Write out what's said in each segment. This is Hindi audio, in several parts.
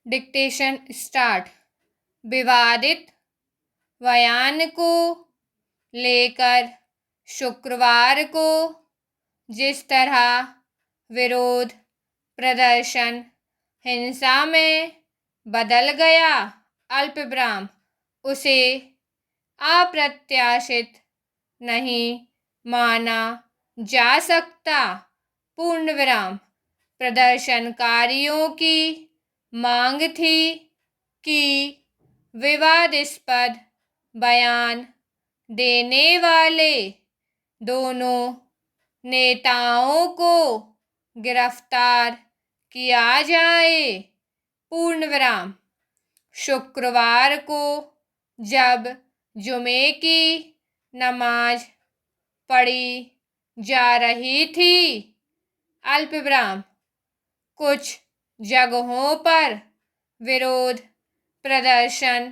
Dictation start. विवादित बयान को लेकर शुक्रवार को जिस तरह विरोध प्रदर्शन हिंसा में बदल गया, अल्पविराम, उसे अप्रत्याशित नहीं माना जा सकता, पूर्णविराम। प्रदर्शनकारियों की मांग थी कि विवादास्पद बयान देने वाले दोनों नेताओं को गिरफ्तार किया जाए, पूर्णविराम। शुक्रवार को जब जुमे की नमाज पढ़ी जा रही थी, अल्पविराम, कुछ जगहों पर विरोध प्रदर्शन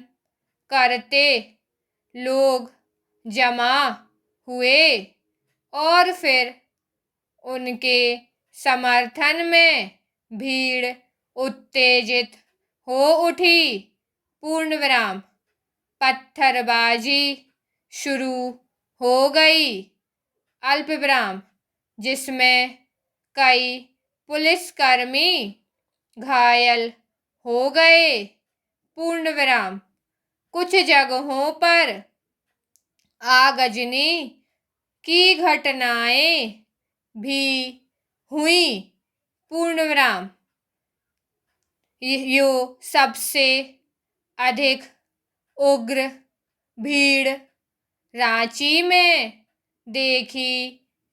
करते लोग जमा हुए और फिर उनके समर्थन में भीड़ उत्तेजित हो उठी, पूर्णविराम। पत्थरबाजी शुरू हो गई, अल्पविराम, जिसमें कई पुलिसकर्मी घायल हो गए, पूर्णविराम। कुछ जगहों पर आगजनी की घटनाएं भी हुई, पूर्णविराम। यो सबसे अधिक उग्र भीड़ रांची में देखी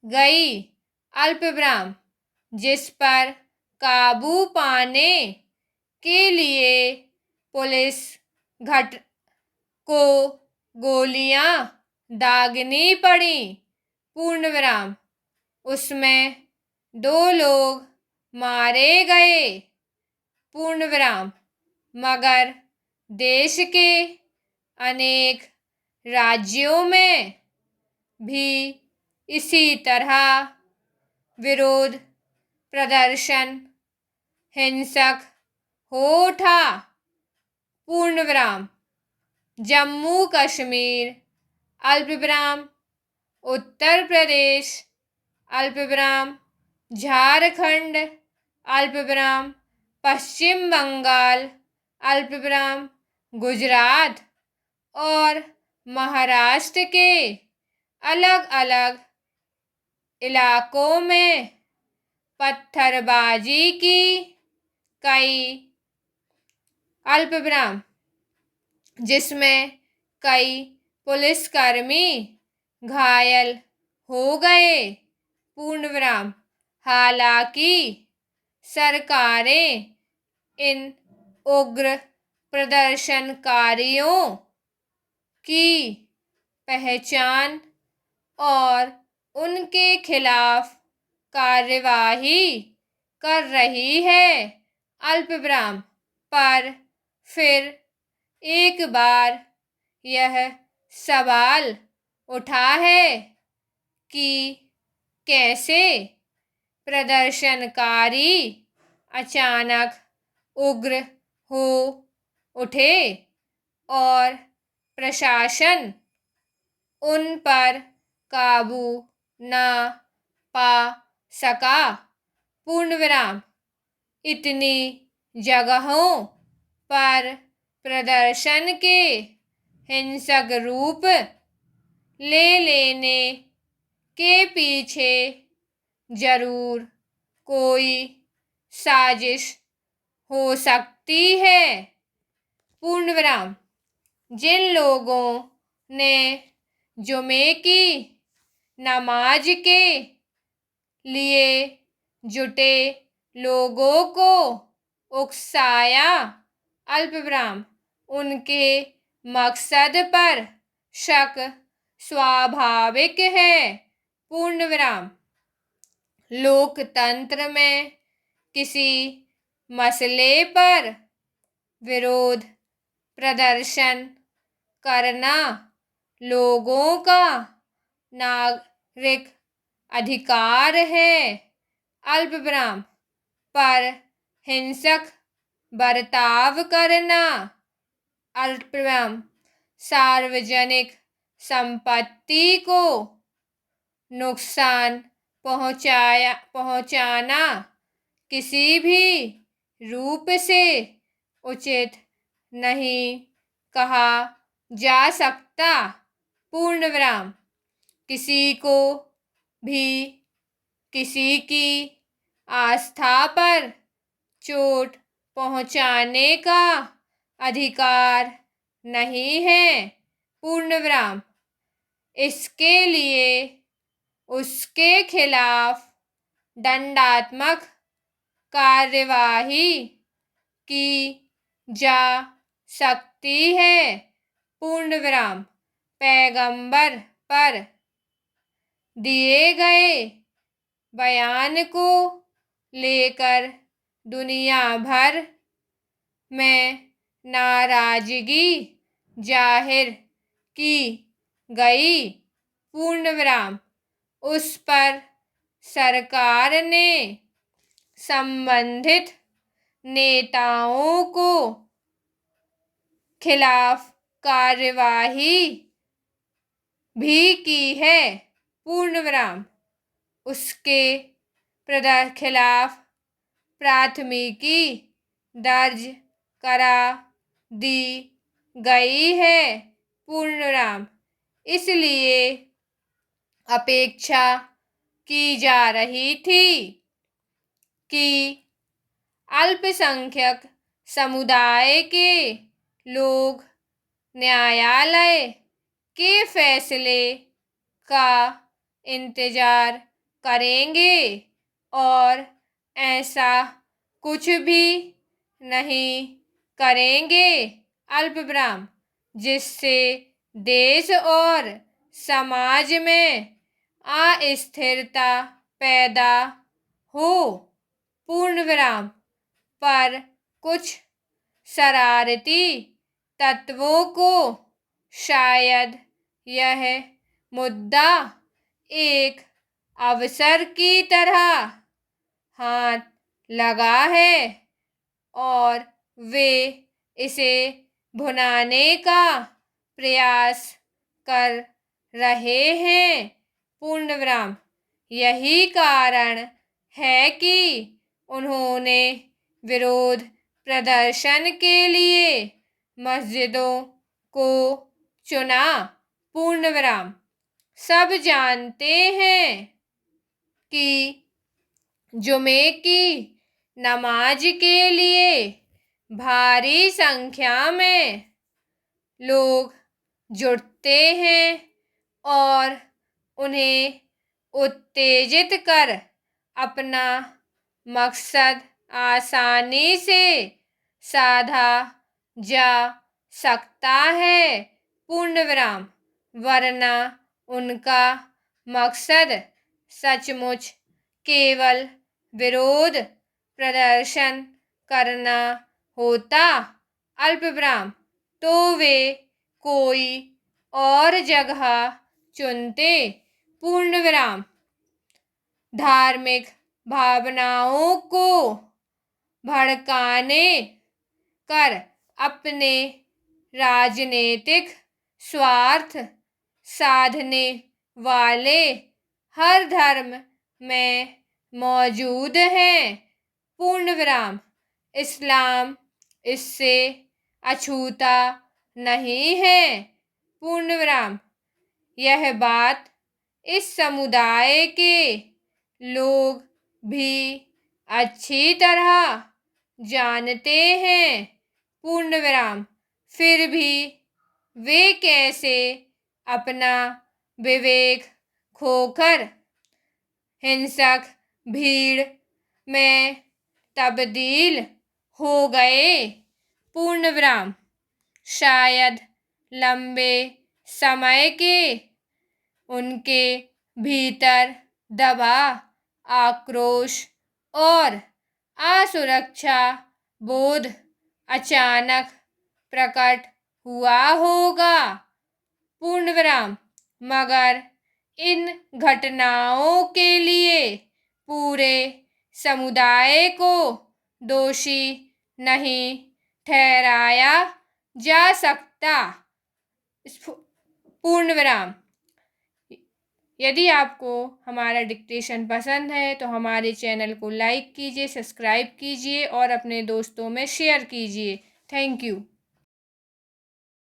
गई, अल्पविराम, जिस पर काबू पाने के लिए पुलिस घट को गोलियां दागनी पड़ी, पूर्णविराम। उसमें 2 लोग मारे गए, पूर्णविराम। मगर देश के अनेक राज्यों में भी इसी तरह विरोध प्रदर्शन हिंसक हो उठा, पूर्णविराम। जम्मू कश्मीर, अल्पविराम, उत्तर प्रदेश, अल्पविराम, झारखंड, अल्पविराम, पश्चिम बंगाल, अल्पविराम, गुजरात और महाराष्ट्र के अलग अलग इलाकों में पत्थरबाजी की कई, अल्पविराम, जिसमें कई पुलिसकर्मी घायल हो गए, पूर्णविराम। हालांकि सरकारें इन उग्र प्रदर्शनकारियों की पहचान और उनके खिलाफ कार्यवाही कर रही है, अल्पविराम। पर फिर एक बार यह सवाल उठा है कि कैसे प्रदर्शनकारी अचानक उग्र हो उठे और प्रशासन उन पर काबू न पा सका, पूर्णविराम। इतनी जगहों पर प्रदर्शन के हिंसक रूप ले लेने के पीछे जरूर कोई साजिश हो सकती है, पूर्णविराम। जिन लोगों ने जुमे की नमाज के लिए जुटे लोगों को उकसाया, अल्पविराम, उनके मकसद पर शक स्वाभाविक है, पूर्णविराम। लोकतंत्र में किसी मसले पर विरोध प्रदर्शन करना लोगों का नागरिक अधिकार है, अल्पविराम। पर हिंसक बर्ताव करना, अल्पविराम सार्वजनिक संपत्ति को नुकसान पहुंचाना किसी भी रूप से उचित नहीं कहा जा सकता, पूर्णविराम। किसी को भी किसी की आस्था पर चोट पहुंचाने का अधिकार नहीं है, पूर्णविराम। इसके लिए उसके खिलाफ दंडात्मक कार्यवाही की जा सकती है, पूर्णविराम। पैगंबर पर दिए गए बयान को लेकर दुनिया भर में नाराजगी जाहिर की गई, पूर्णविराम। उस पर सरकार ने संबंधित नेताओं को खिलाफ कार्यवाही भी की है, पूर्णविराम। उसके खिलाफ प्राथमिकी दर्ज करा दी गई है, पूर्णविराम। इसलिए अपेक्षा की जा रही थी कि अल्पसंख्यक समुदाय के लोग न्यायालय के फैसले का इंतजार करेंगे और ऐसा कुछ भी नहीं करेंगे, अल्पविराम, जिससे देश और समाज में अस्थिरता पैदा हो, पूर्णविराम। पर कुछ शरारती तत्वों को शायद यह मुद्दा एक अवसर की तरह हाथ लगा है और वे इसे भुनाने का प्रयास कर रहे हैं, पूर्णविराम। यही कारण है कि उन्होंने विरोध प्रदर्शन के लिए मस्जिदों को चुना, पूर्णविराम। सब जानते हैं कि जुमे की नमाज के लिए भारी संख्या में लोग जुटते हैं और उन्हें उत्तेजित कर अपना मकसद आसानी से साधा जा सकता है, पूर्णविराम। वरना उनका मकसद सचमुच केवल विरोध प्रदर्शन करना होता, अल्पविराम, तो वे कोई और जगह चुनते, पूर्णविराम। धार्मिक भावनाओं को भड़काने कर अपने राजनीतिक स्वार्थ साधने वाले हर धर्म में मौजूद हैं, पूर्णविराम। इस्लाम इससे अछूता नहीं है, पूर्णविराम। यह बात इस समुदाय के लोग भी अच्छी तरह जानते हैं, पूर्णविराम। फिर भी वे कैसे अपना विवेक खोकर हिंसक भीड़ में तब्दील हो गए, पूर्णविराम। शायद लंबे समय के उनके भीतर दबा आक्रोश और असुरक्षा बोध अचानक प्रकट हुआ होगा, पूर्णविराम। मगर इन घटनाओं के लिए पूरे समुदाय को दोषी नहीं ठहराया जा सकता। पूर्ण विराम। यदि आपको हमारा डिक्टेशन पसंद है तो हमारे चैनल को लाइक कीजिए, सब्सक्राइब कीजिए और अपने दोस्तों में शेयर कीजिए। Thank you.